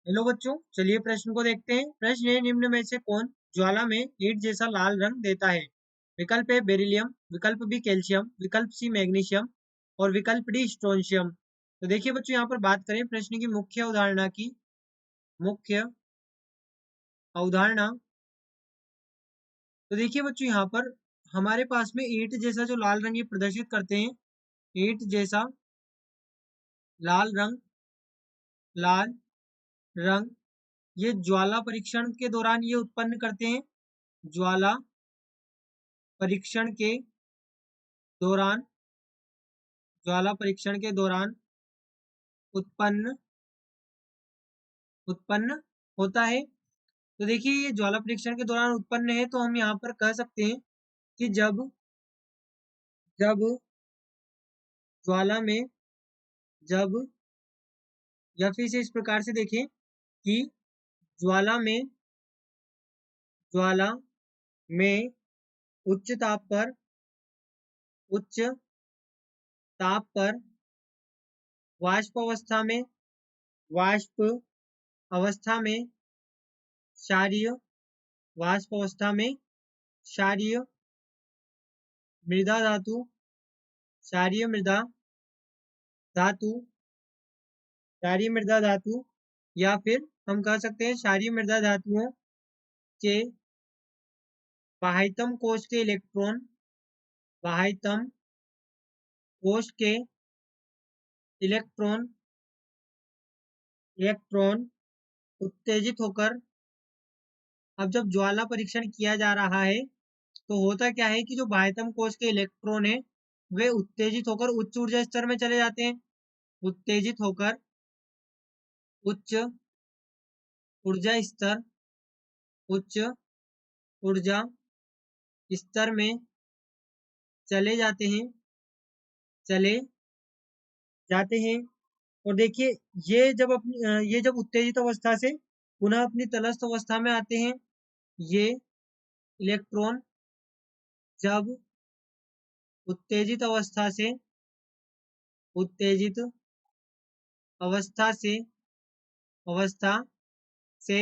Hello बच्चों, चलिए प्रश्न को देखते हैं। प्रश्न है, निम्न में से कौन ज्वाला में ईंट जैसा लाल रंग देता है? विकल्प ए बेरिलियम, विकल्प बी कैल्शियम, विकल्प सी मैग्नीशियम और विकल्प डी स्ट्रोंशियम। तो देखिए बच्चों, यहाँ पर बात करें प्रश्न की मुख्य अवधारणा की। मुख्य अवधारणा, तो देखिए बच्चों, यहाँ पर हमारे पास में ईंट जैसा जो लाल रंग ये प्रदर्शित करते हैं। ईंट जैसा लाल रंग, लाल रंग, ये ज्वाला परीक्षण के दौरान ये उत्पन्न करते हैं। ज्वाला परीक्षण के दौरान, ज्वाला परीक्षण के दौरान उत्पन्न उत्पन्न होता है। तो देखिए, ये ज्वाला परीक्षण के दौरान उत्पन्न है, तो हम यहाँ पर कह सकते हैं कि जब जब ज्वाला में, जब, या फिर से इस प्रकार से देखें कि ज्वाला में ज्वाला में उच्च ताप पर, उच्च ताप पर वाष्प अवस्था में, वाष्प अवस्था में क्षारीय, वाष्प अवस्था में क्षारीय मृदा धातु, क्षारीय मृदा धातु, क्षारीय मृदा धातु, या फिर हम कह सकते हैं क्षारीय मृदा धातुओं के बाह्यतम कोश के इलेक्ट्रॉन, बाह्यतम कोश के इलेक्ट्रॉन इलेक्ट्रॉन उत्तेजित होकर, अब जब ज्वाला परीक्षण किया जा रहा है तो होता क्या है कि जो बाह्यतम कोश के इलेक्ट्रॉन है वे उत्तेजित होकर उच्च ऊर्जा स्तर में चले जाते हैं। उत्तेजित होकर उच्च ऊर्जा स्तर, उच्च ऊर्जा स्तर में चले जाते हैं, चले जाते हैं। और देखिए, ये जब उत्तेजित अवस्था से पुनः अपनी तटस्थ अवस्था में आते हैं, ये इलेक्ट्रॉन जब उत्तेजित अवस्था से, उत्तेजित अवस्था से अवस्था से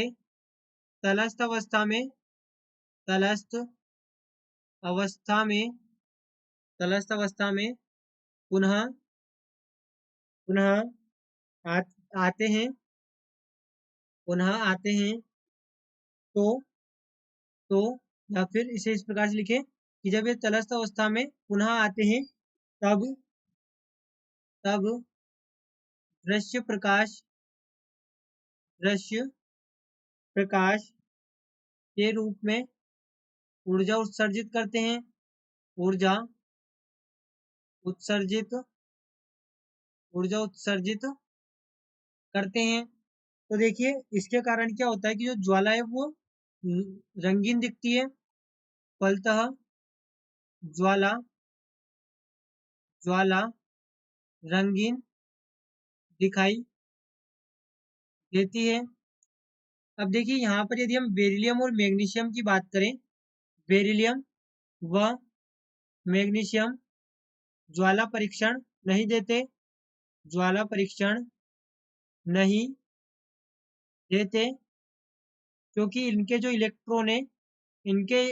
तटस्थ अवस्था में, तटस्थ अवस्था में, तटस्थ अवस्था में पुनः पुनः आ, आते हैं, पुनः आते हैं। तो तो या फिर इसे इस प्रकार से लिखें कि जब ये तटस्थ अवस्था में पुनः आते हैं, तब तब दृश्य प्रकाश, दृश्य प्रकाश के रूप में ऊर्जा उत्सर्जित करते हैं, ऊर्जा उत्सर्जित ऊर्जा उत्सर्जित करते हैं। तो देखिए, इसके कारण क्या होता है कि जो ज्वाला है वो रंगीन दिखती है। फलतः ज्वाला ज्वाला रंगीन दिखाई देती है। अब देखिए, यहाँ पर यदि हम बेरिलियम और मैग्नीशियम की बात करें, बेरिलियम व मैग्नीशियम ज्वाला परीक्षण नहीं देते, ज्वाला परीक्षण नहीं देते, क्योंकि इनके जो इलेक्ट्रॉन है, इनके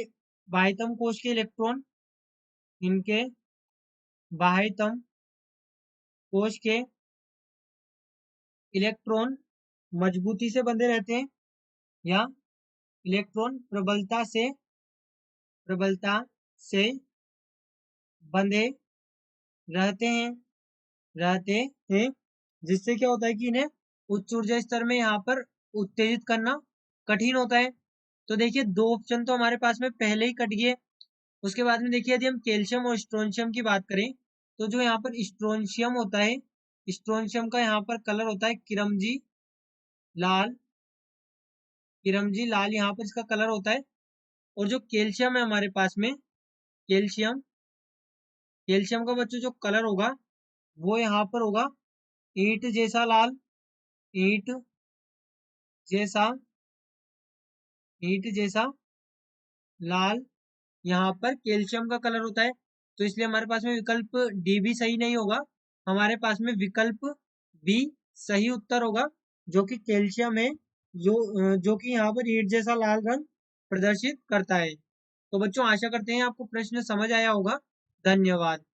बाह्यतम कोश के इलेक्ट्रॉन, इनके बाह्यतम कोश के इलेक्ट्रॉन मजबूती से बंधे रहते हैं, या इलेक्ट्रॉन प्रबलता से बंधे रहते हैं, रहते हैं, जिससे क्या होता है कि इन्हें उच्च ऊर्जा स्तर में यहाँ पर उत्तेजित करना कठिन होता है। तो देखिए, दो ऑप्शन तो हमारे पास में पहले ही कट गए। उसके बाद में देखिए, यदि हम कैल्शियम और स्ट्रोंशियम की बात करें, तो जो यहाँ पर स्ट्रोंशियम होता है, स्ट्रोंशियम का यहाँ पर कलर होता है किरमजी लाल, किरमजी लाल यहाँ पर इसका कलर होता है। और जो कैल्शियम है हमारे पास में, कैल्शियम कैल्शियम का बच्चों जो कलर होगा वो यहाँ पर होगा ईंट जैसा लाल, ईंट जैसा ईंट जैसा लाल यहाँ पर कैल्शियम का कलर होता है। तो इसलिए हमारे पास में विकल्प डी भी सही नहीं होगा, हमारे पास में विकल्प बी सही उत्तर होगा। जो कि कैल्शियम है, जो कि यहाँ पर ईंट जैसा लाल रंग प्रदर्शित करता है। तो बच्चों आशा करते हैं आपको प्रश्न समझ आया होगा। धन्यवाद।